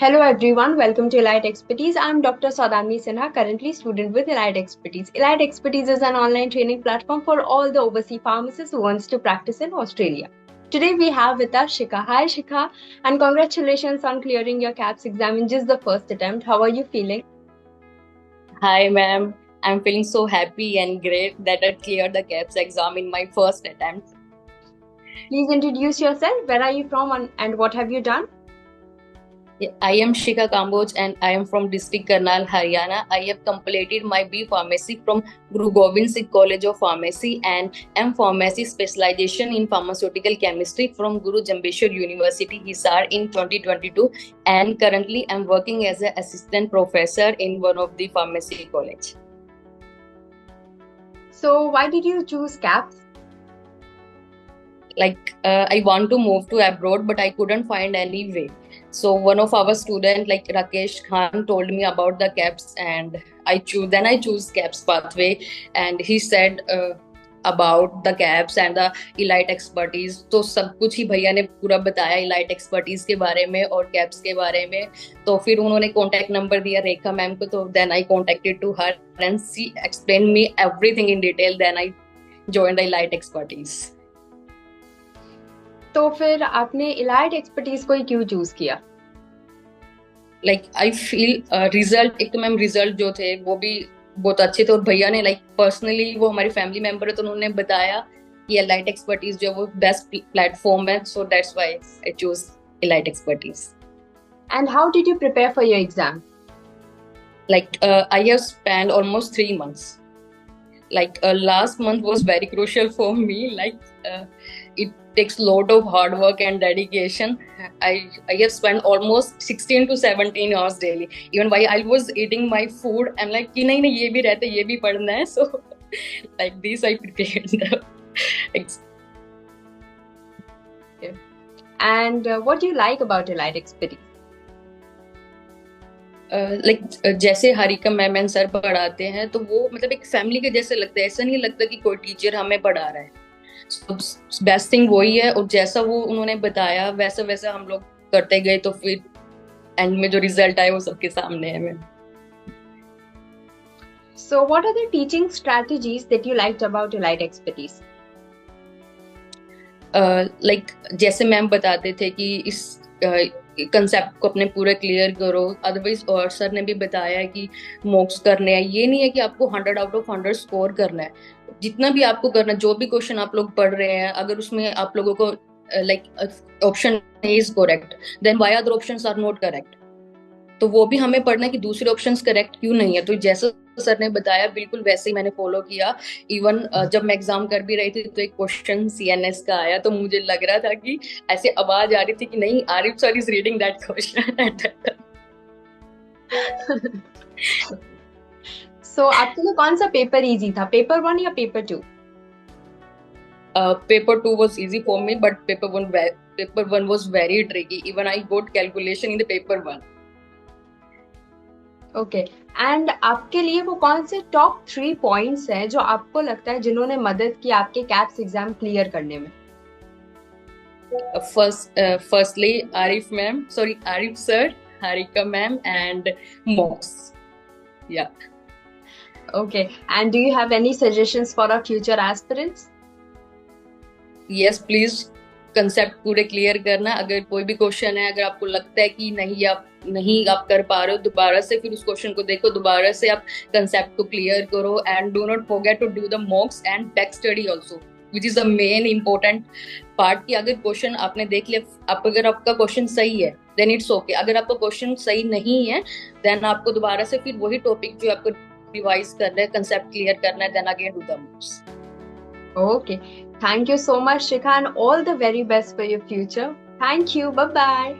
Hello everyone, welcome to Elite Expertise. I'm Dr. Saudami Sinha, currently student with Elite Expertise. Elite Expertise is an online training platform for all the overseas pharmacists who wants to practice in Australia. Today we have with us Shikha. Hi Shikha, and congratulations on clearing your CAPS exam in just the first attempt. How are you feeling? Hi, ma'am. I'm feeling so happy and great that I cleared the CAPS exam in my first attempt. Please introduce yourself. Where are you from and what have you done? I am Shikha Kamboj and I am from district Karnal, Haryana. I have completed my B Pharmacy from Guru Gobind Singh College of Pharmacy and M Pharmacy specialization in pharmaceutical chemistry from Guru Jambeshwar University, Hisar in 2022. And currently I'm working as an assistant professor in one of the pharmacy college. So why did you choose CAPS? I want to move to abroad, but I couldn't find any way. So one of our student like Rakesh Khan told me about the CAPS and I choose CAPS pathway, and he said about the CAPS and the elite expertise. तो सब कुछ ही भैया ने पूरा बताया elite expertise के बारे में और CAPS के बारे में. तो फिर उन्होंने contact number दिया रेखा मैम को, तो then I contacted to her and she explained me everything in detail. Then I joined the elite expertise. तो फिर आपने इलाइट एक्सपर्टीज को ही क्यों चूज किया? आई फील रिजल्ट, एक तो मैम रिजल्ट जो थे वो भी बहुत अच्छे थे और भैया ने पर्सनली वो हमारी फैमिली मेंबर है तो उन्होंने बताया कि एलाइट एक्सपर्टीज जो वो बेस्ट प्लेटफॉर्म है, so that's why I choose Elite Expertise. And how did you prepare for your exam? I have spent almost 3 months. Last month was very crucial for me. It takes lot of hard work and dedication. I have spent almost 16 to 17 hours daily. Even while I was eating my food, I'm like कि नहीं ये भी रहता है, ये भी पढ़ना है. So like this I prepared the And what do you like about elite expertise? जैसे हरिका मैम एंड सर पढ़ाते हैं तो वो मतलब एक फैमिली के जैसे लगता है. ऐसा नहीं लगता कि कोई टीचर हमें पढ़ा रहा है. बेस्ट थिंग वही है और जैसा वो उन्होंने बताया वैसा वैसा हम लोग करते गए तो फिर एंड में जो रिजल्ट आया वो सबके सामने है. Ma'am, So what are the teaching strategies that you liked about elite expertise? जैसे मैम बताते थे कि इस कंसेप्ट को अपने पूरा क्लियर करो. अदरवाइज और सर ने भी बताया है कि मॉक्स करने हैं. ये नहीं है कि आपको 100 आउट ऑफ 100 स्कोर करना है. जितना भी आपको करना है, जो भी क्वेश्चन आप लोग पढ़ रहे हैं, अगर उसमें आप लोगों को option is correct, then why other options are not correct. तो वो भी हमें पढ़ना है कि दूसरे ऑप्शंस करेक्ट क्यों नहीं है. तो जैसा सर ने बताया बिल्कुल वैसे ही मैंने फॉलो किया. इवन जब मैं एग्जाम कर भी रही थी तो एक क्वेश्चन सीएनएस का आया तो मुझे लग रहा था कि ऐसे आवाज आ रही थी कि नहीं, Arif sir is reading that question at that time. So आपके लिए कौन सा पेपर इजी था, पेपर 1 या paper 2? Paper 2 was easy for me, but paper 1 was very tricky. Even I got calculation in the paper 1. Okay, and आपके लिए वो कौन से टॉप 3 पॉइंट्स हैं जो आपको लगता है जिन्होंने मदद की आपके कैप्स एग्जाम क्लियर करने में? Firstly, Arif sir, Harika ma'am, and mocks. Yeah. Okay, and do you have any suggestions for our future aspirants? Yes, please. Concept पूरे क्लियर करना. अगर कोई भी क्वेश्चन है, अगर आपको लगता है कि नहीं आप कर पा रहे हो, दोबारा से फिर उस क्वेश्चन को देखो, दोबारा से आप कंसेप्ट को क्लियर करो. And do not forget to do the mocks and back study also, which is the main important part. कि अगर क्वेश्चन आपने देख लिया, अगर आपका क्वेश्चन सही है देन इट्स ओके. अगर आपका क्वेश्चन सही नहीं है देन आपको दोबारा से फिर वही टॉपिक जो आपको रिवाइज करना है, कंसेप्ट क्लियर करना है, then again do the mocks. Okay, thank you so much, Shikha, and all the very best for your future. Thank you. Bye bye.